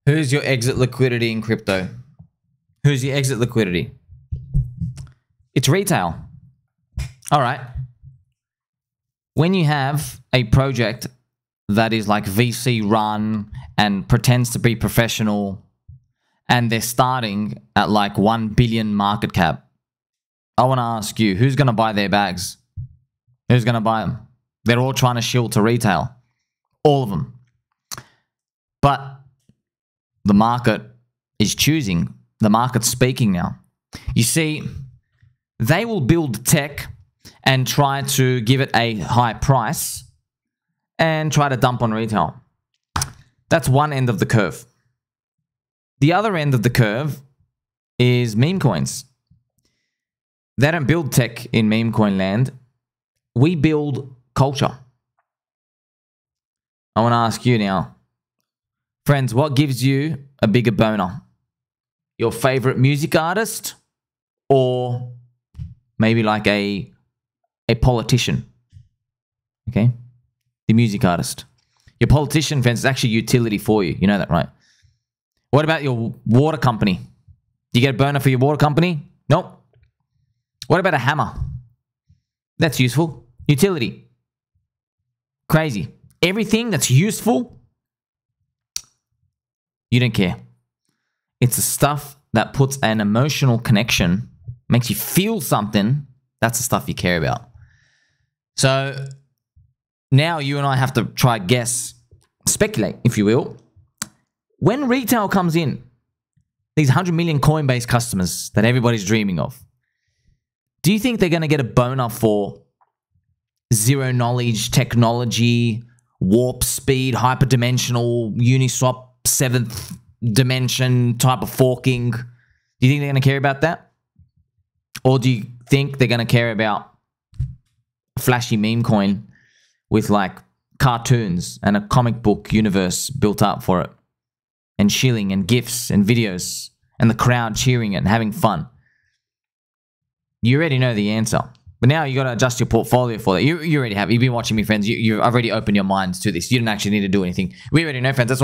Who's your exit liquidity in crypto? Who's your exit liquidity? It's retail. All right. When you have a project that is like VC run and pretends to be professional and they're starting at like 1 billion market cap, I want to ask you, who's going to buy their bags? Who's going to buy them? They're all trying to shield to retail. All of them. But the market is choosing. The market's speaking now. You see, they will build tech and try to give it a high price and try to dump on retail. That's one end of the curve. The other end of the curve is meme coins. They don't build tech in meme coin land. We build culture. I want to ask you now, friends, what gives you a bigger boner? Your favorite music artist or maybe like a politician? Okay? The music artist. Your politician, friends, is actually utility for you. You know that, right? What about your water company? Do you get a burner for your water company? Nope. What about a hammer? That's useful. Utility. Crazy. Everything that's useful, you don't care. It's the stuff that puts an emotional connection, makes you feel something. That's the stuff you care about. So now you and I have to try guess, speculate, if you will. When retail comes in, these 100 million Coinbase customers that everybody's dreaming of, do you think they're going to get a boner for zero knowledge technology, warp speed, hyperdimensional, Uniswap, 7th dimension type of forking? Do you think they're going to care about that? Or do you think they're going to care about a flashy meme coin with like cartoons and a comic book universe built up for it, and shilling and GIFs and videos and the crowd cheering it and having fun? You already know the answer. But now you got to adjust your portfolio for that. You already have. You've been watching me, friends. You've already opened your minds to this. You didn't actually need to do anything. We already know, friends. That's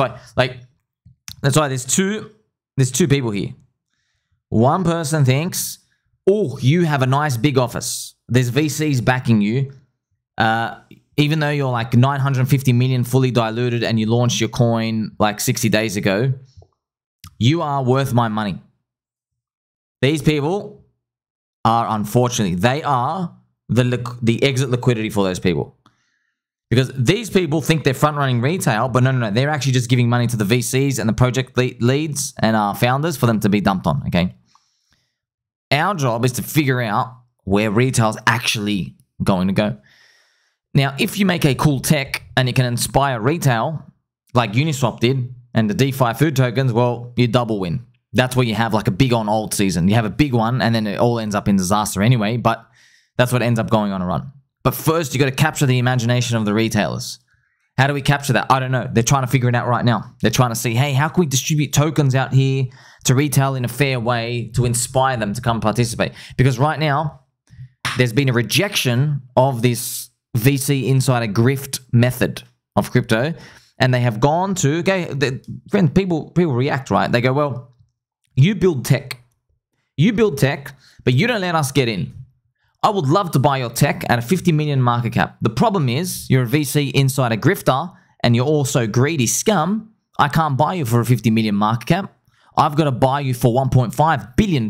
why there's two people here. One person thinks, oh, you have a nice big office. There's VCs backing you. Even though you're like 950 million fully diluted and you launched your coin like 60 days ago, you are worth my money. These people are, unfortunately, they are the exit liquidity for those people. Because these people think they're front-running retail, but no. They're actually just giving money to the VCs and the project leads and founders for them to be dumped on, okay? Our job is to figure out where retail's actually going to go. Now, if you make a cool tech and it can inspire retail, like Uniswap did, and the DeFi food tokens, well, you double win. That's where you have like a big on old season. You have a big one and then it all ends up in disaster anyway, but that's what ends up going on a run. But first, you got to capture the imagination of the retailers. How do we capture that? I don't know. They're trying to figure it out right now. They're trying to see, hey, how can we distribute tokens out here to retail in a fair way to inspire them to come participate? Because right now, there's been a rejection of this VC insider grift method of crypto, and they have gone to, okay, friend, people react, right? They go, well, you build tech, but you don't let us get in. I would love to buy your tech at a 50 million market cap. The problem is you're a VC insider grifter and you're also greedy scum. I can't buy you for a 50 million market cap. I've got to buy you for $1.5 billion.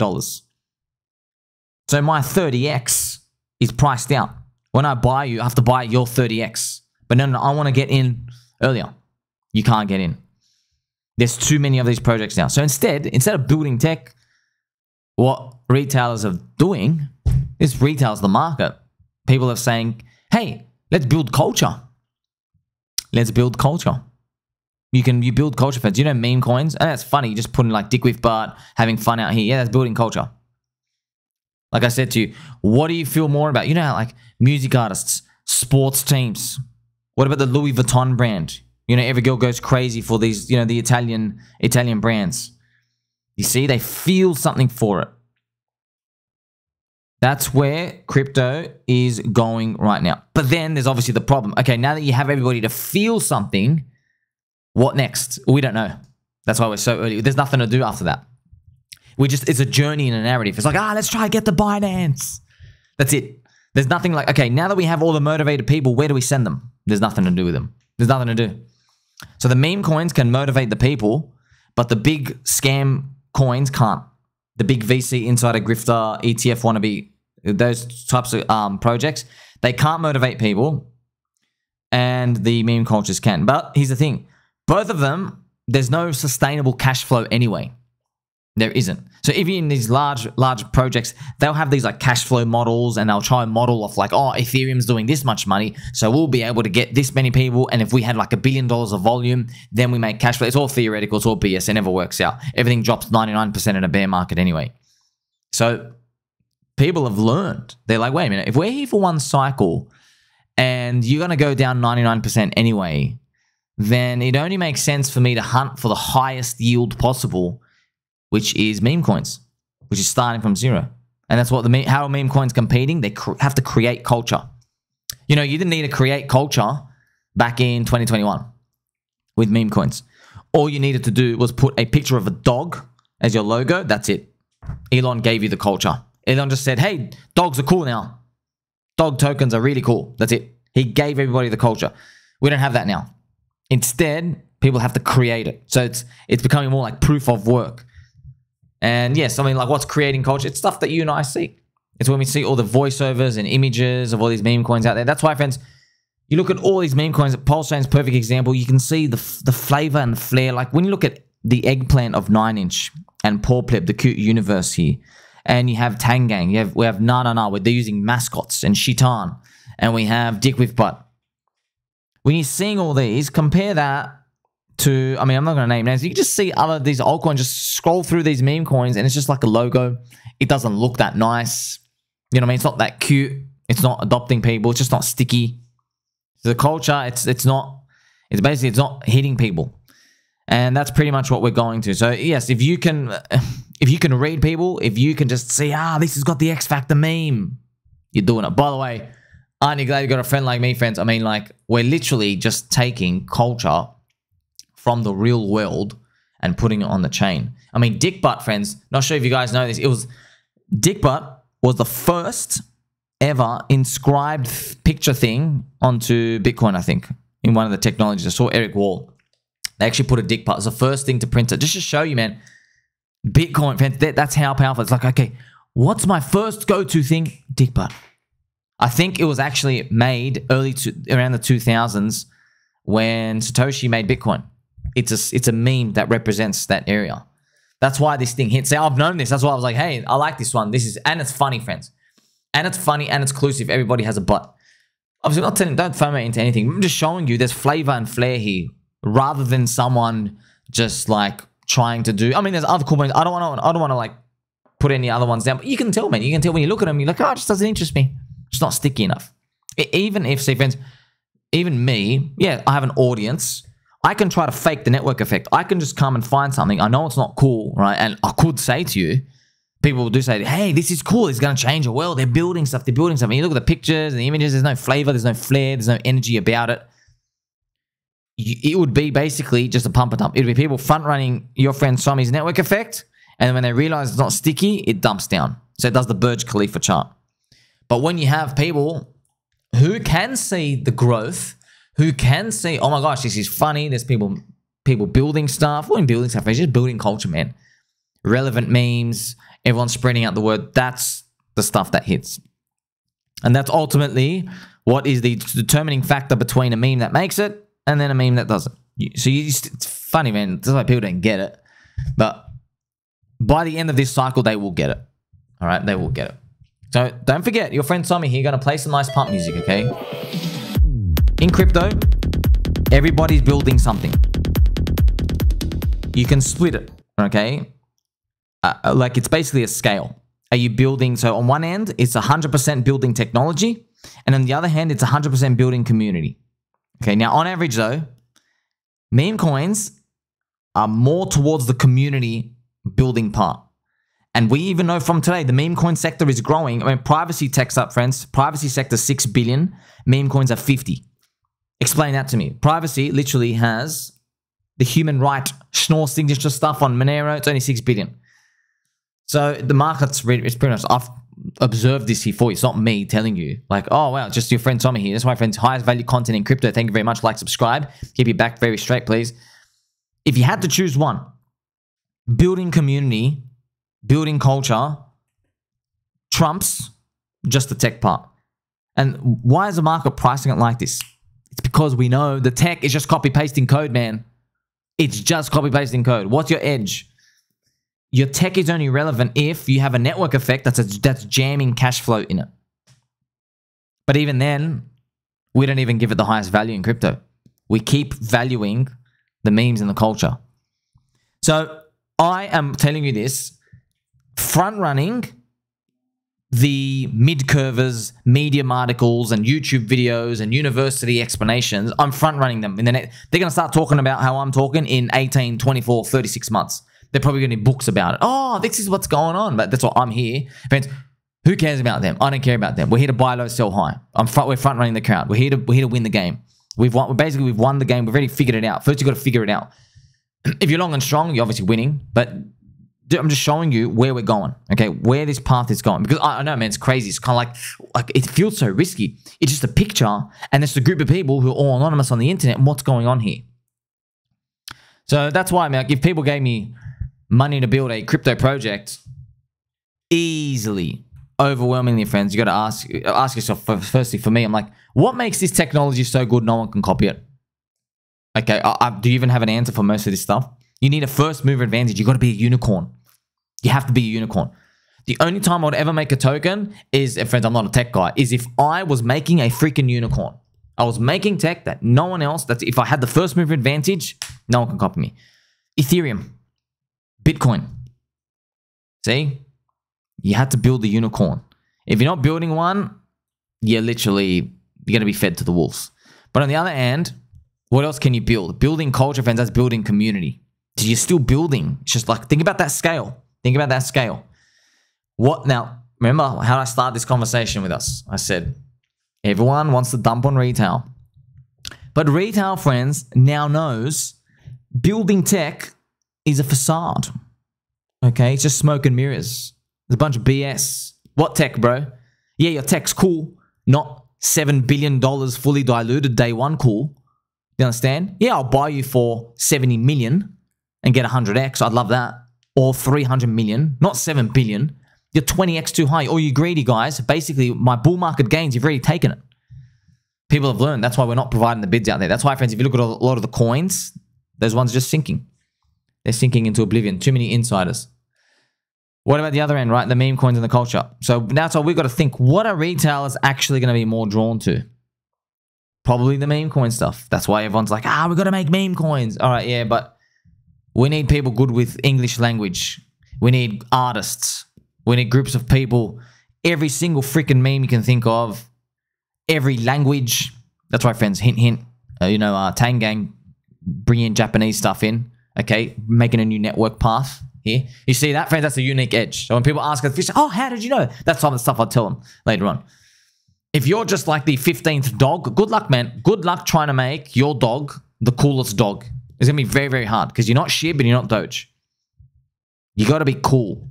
So my 30x is priced out. When I buy you, I have to buy your 30x. But no, I want to get in earlier. You can't get in. There's too many of these projects now. So instead of building tech, what retailers are doing is retail's the market. People are saying, hey, let's build culture. Let's build culture. You build culture, friends. You know meme coins? And that's funny. You just put in like DickWifButt, having fun out here. Yeah, that's building culture. Like I said to you, what do you feel more about? You know how like music artists, sports teams. What about the Louis Vuitton brand? You know, every girl goes crazy for these, you know, the Italian brands. You see, they feel something for it. That's where crypto is going right now. But then there's obviously the problem. Okay, now that you have everybody to feel something, what next? We don't know. That's why we're so early. There's nothing to do after that. It's a journey in a narrative. It's like, let's try to get the Binance. That's it. There's nothing like, okay, now that we have all the motivated people, where do we send them? There's nothing to do with them. There's nothing to do. So the meme coins can motivate the people, but the big scam coins can't. The big VC insider grifter, ETF wannabe, those types of projects, they can't motivate people, and the meme cultures can. But here's the thing. Both of them, there's no sustainable cash flow anyway. There isn't. So if you're in these large projects, they'll have these like cash flow models, and they'll try and model off like, oh, Ethereum's doing this much money, so we'll be able to get this many people, and if we had like $1 billion of volume, then we make cash flow. It's all theoretical. It's all BS. It never works out. Everything drops 99% in a bear market anyway. So people have learned. They're like, wait a minute, if we're here for one cycle and you're going to go down 99% anyway, then it only makes sense for me to hunt for the highest yield possible, which is meme coins, which is starting from zero. And that's what how are meme coins competing? They have to create culture. You know, you didn't need to create culture back in 2021 with meme coins. All you needed to do was put a picture of a dog as your logo. That's it. Elon gave you the culture. Elon just said, hey, dogs are cool now. Dog tokens are really cool. That's it. He gave everybody the culture. We don't have that now. Instead, people have to create it. So it's becoming more like proof of work. And yes, I mean, like, what's creating culture? It's stuff that you and I see. It's when we see all the voiceovers and images of all these meme coins out there. That's why, friends, you look at all these meme coins. PulseChain's a perfect example. You can see the flavor and the flair. Like when you look at the eggplant of 9inch and Paul Pleb, the cute universe here, and you have Tangang, we have NANANA, where they're using mascots, and Shitan, and we have DickWifButt. When you're seeing all these, compare that to, I mean, I'm not going to name names. You can just see these altcoins, just scroll through these meme coins, and it's just like a logo. It doesn't look that nice. You know what I mean? It's not that cute. It's not adopting people. It's just not sticky. The culture, it's basically, it's not hitting people. And that's pretty much what we're going to. So yes, if you can read people, if you can just see, this has got the X Factor meme, you're doing it. By the way, aren't you glad you got a friend like me, friends? I mean, like, we're literally just taking culture from the real world and putting it on the chain. I mean, DickWifButt, friends, not sure if you guys know this, DickWifButt was the first ever inscribed picture thing onto Bitcoin, I think, in one of the technologies. I saw Eric Wall. They actually put a DickWifButt. It's the first thing to print it. Just to show you, man, Bitcoin, friends, that's how powerful. It's like, okay, what's my first go-to thing? DickWifButt. I think it was actually made around the 2000s when Satoshi made Bitcoin. It's a meme that represents that area. That's why this thing hits. See, I've known this. That's why I was like, hey, I like this one. And it's funny, friends. And it's funny and it's exclusive. Everybody has a butt. Obviously, I'm not telling, don't FOMO into anything. I'm just showing you there's flavor and flair here, rather than someone just like trying to do. I mean, there's other cool ones. I don't want to like put any other ones down. But you can tell, man. You can tell when you look at them. You're like, it just doesn't interest me. It's not sticky enough. Even if, see, friends, even me, yeah, I have an audience. I can try to fake the network effect. I can just come and find something. I know it's not cool, right? And I could say to you, people do say, hey, this is cool. It's going to change the world. They're building stuff. They're building something. You look at the pictures and the images. There's no flavor. There's no flair. There's no energy about it. It would be basically just a pump and dump. It would be people front running your friend Sommi's network effect. And then when they realize it's not sticky, it dumps down. So it does the Burj Khalifa chart. But when you have people who can see the growth, who can see, oh my gosh, this is funny. There's people building stuff. Well, in building stuff, it's just building culture, man. Relevant memes, everyone's spreading out the word. That's the stuff that hits. And that's ultimately what is the determining factor between a meme that makes it and then a meme that doesn't. So it's funny, man. That's why people don't get it. But by the end of this cycle, they will get it. All right? They will get it. So don't forget, your friend Sommi here going to play some nice pump music, okay? In crypto, everybody's building something. You can split it, okay? Like it's basically a scale. Are you building? So on one end, it's 100% building technology. And on the other hand, it's 100% building community. Okay, now on average though, meme coins are more towards the community building part. And we even know from today, the meme coin sector is growing. I mean, privacy tech's up, friends. Privacy sector, 6 billion. Meme coins are 50. Explain that to me. Privacy literally has the human right schnorr signature stuff on Monero, it's only 6 billion. So the market's really, it's pretty much, I've observed this here for you. It's not me telling you. Like, oh, wow, just your friend Sommi here. That's my friend's highest value content in crypto. Thank you very much. Like, subscribe. Keep your back very straight, please. If you had to choose one, building community, building culture, trumps just the tech part. And why is the market pricing it like this? It's because we know the tech is just copy-pasting code, man. It's just copy-pasting code. What's your edge? Your tech is only relevant if you have a network effect that's jamming cash flow in it. But even then, we don't even give it the highest value in crypto. We keep valuing the memes and the culture. So I am telling you this, front-running the mid-curvers, Medium articles, and YouTube videos, and university explanations, I'm front-running them. They're going to start talking about how I'm talking in 18, 24, 36 months. They're probably going to need books about it. Oh, this is what's going on. But that's what I'm here. Friends, who cares about them? I don't care about them. We're here to buy low, sell high. We're front-running the crowd. We're here to win the game. We've won the game. We've already figured it out. First, you've got to figure it out. If you're long and strong, you're obviously winning. But I'm just showing you where we're going, okay? Where this path is going. Because I know, man, it's crazy. It's kind of like it feels so risky. It's just a picture, and it's a group of people who are all anonymous on the internet, and what's going on here. So that's why, man, if people gave me money to build a crypto project, easily, overwhelmingly, friends, you got to ask yourself, firstly, for me, I'm like, what makes this technology so good no one can copy it? Okay, do you even have an answer for most of this stuff? You need a first mover advantage. You got to be a unicorn. You have to be a unicorn. The only time I would ever make a token is, friends, I'm not a tech guy, is if I was making a freaking unicorn. I was making tech that no one else, if I had the first mover advantage, no one can copy me. Ethereum, Bitcoin. See? You had to build the unicorn. If you're not building one, you're going to be fed to the wolves. But on the other hand, what else can you build? Building culture, friends, that's building community. So you're still building. It's just like, think about that scale. Think about that scale. What now? Remember how I started this conversation with us? I said, everyone wants to dump on retail. But retail, friends, now knows building tech is a facade. Okay? It's just smoke and mirrors. There's a bunch of BS. What tech, bro? Yeah, your tech's cool. Not $7 billion fully diluted day one cool. You understand? Yeah, I'll buy you for 70 million and get 100x. I'd love that. Or 300 million, not 7 billion. You're 20x too high. Or you greedy guys. Basically, my bull market gains, you've already taken it. People have learned. That's why we're not providing the bids out there. That's why, friends, if you look at a lot of the coins, those ones are just sinking. They're sinking into oblivion. Too many insiders. What about the other end, right? The meme coins and the culture. So that's why we've got to think, what are retailers actually going to be more drawn to? Probably the meme coin stuff. That's why everyone's like, we've got to make meme coins. All right, yeah, but we need people good with English language. We need artists. We need groups of people. Every single freaking meme you can think of. Every language. That's right, friends. Hint, hint. Tangang, bringing Japanese stuff in. Okay, making a new network path here. You see that, friends? That's a unique edge. So when people ask us, how did you know? That's some of the stuff I'll tell them later on. If you're just like the 15th dog, good luck, man. Good luck trying to make your dog the coolest dog. It's going to be very, very hard because you're not Shib and you're not Doge. You got to be cool.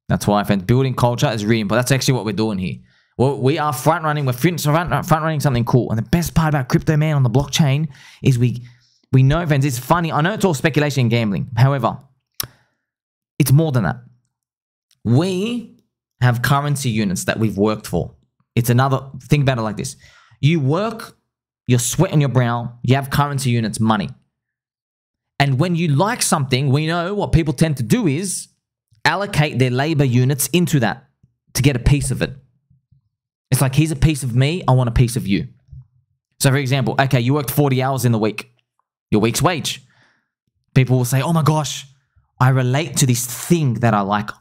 That's why, friends, building culture is really important. That's actually what we're doing here. Well, we are front-running. We're front-running something cool. And the best part about crypto, man, on the blockchain is we know, friends, it's funny. I know it's all speculation and gambling. However, it's more than that. We have currency units that we've worked for. It's another, think about it like this. You work, your sweat on your brow, you have currency units, money. And when you like something, we know what people tend to do is allocate their labor units into that to get a piece of it. It's like, here's a piece of me, I want a piece of you. So for example, okay, you worked 40 hours in the week, your week's wage. People will say, oh my gosh, I relate to this thing that I like.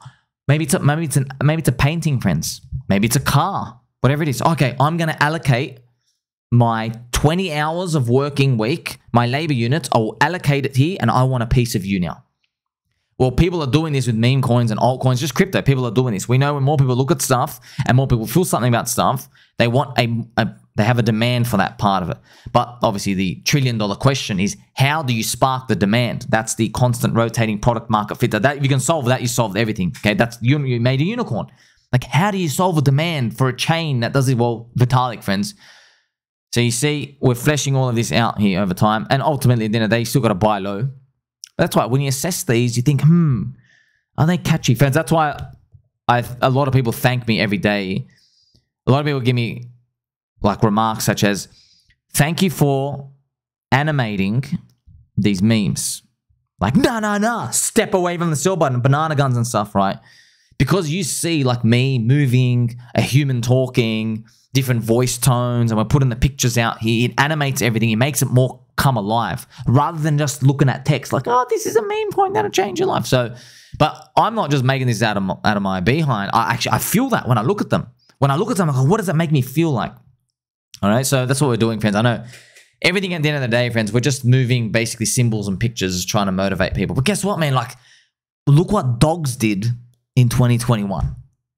Maybe it's a painting, friends. Maybe it's a car, whatever it is. Okay, I'm going to allocate my 20 hours of working week, my labor units, I will allocate it here and I want a piece of you now. Well, people are doing this with meme coins and altcoins, just crypto. People are doing this. We know when more people look at stuff and more people feel something about stuff, they want they have a demand for that part of it. But obviously the $1 trillion question is, how do you spark the demand? That's the constant rotating product market fit. That if you can solve that, you solved everything. Okay, that's you made a unicorn. Like, how do you solve a demand for a chain that does it? Well, Vitalik, friends. So you see, we're fleshing all of this out here over time, and ultimately at the end of the day, you still got to buy low. That's why when you assess these, you think, are they catchy? Friends, that's why a lot of people thank me every day. A lot of people give me like remarks such as, thank you for animating these memes. Like, nah, step away from the sell button, banana guns and stuff, right? Because you see like me moving, a human talking, different voice tones, and we're putting the pictures out here. It animates everything. It makes it more come alive rather than just looking at text like, oh, this is a meme coin that'll change your life. So, but I'm not just making this out of my behind. I feel that when I look at them. When I look at them, I go, what does that make me feel like? All right, so that's what we're doing, friends. I know everything at the end of the day, friends, we're just moving basically symbols and pictures trying to motivate people. But guess what, man? Like, look what dogs did in 2021.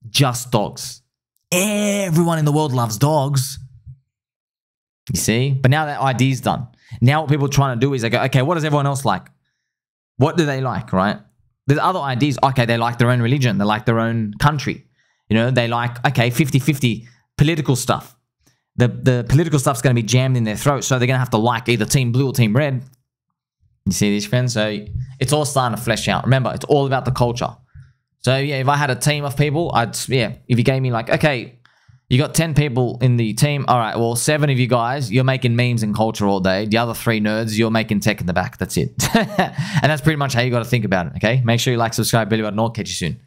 Just dogs. Everyone in the world loves dogs. You see? But now that ID's done. Now what people are trying to do is they go, okay, what does everyone else like? What do they like, right? There's other IDs. Okay, they like their own religion. They like their own country. You know, they like, okay, 50-50 political stuff. The political stuff's going to be jammed in their throat, so they're going to have to like either Team Blue or Team Red. You see these, friends? So it's all starting to flesh out. Remember, it's all about the culture. So yeah, if I had a team of people, if you gave me like, okay, you got 10 people in the team. All right, well, 7 of you guys, you're making memes and culture all day. The other 3 nerds, you're making tech in the back. That's it. And that's pretty much how you got to think about it, okay? Make sure you like, subscribe, Billy Button, and I'll catch you soon.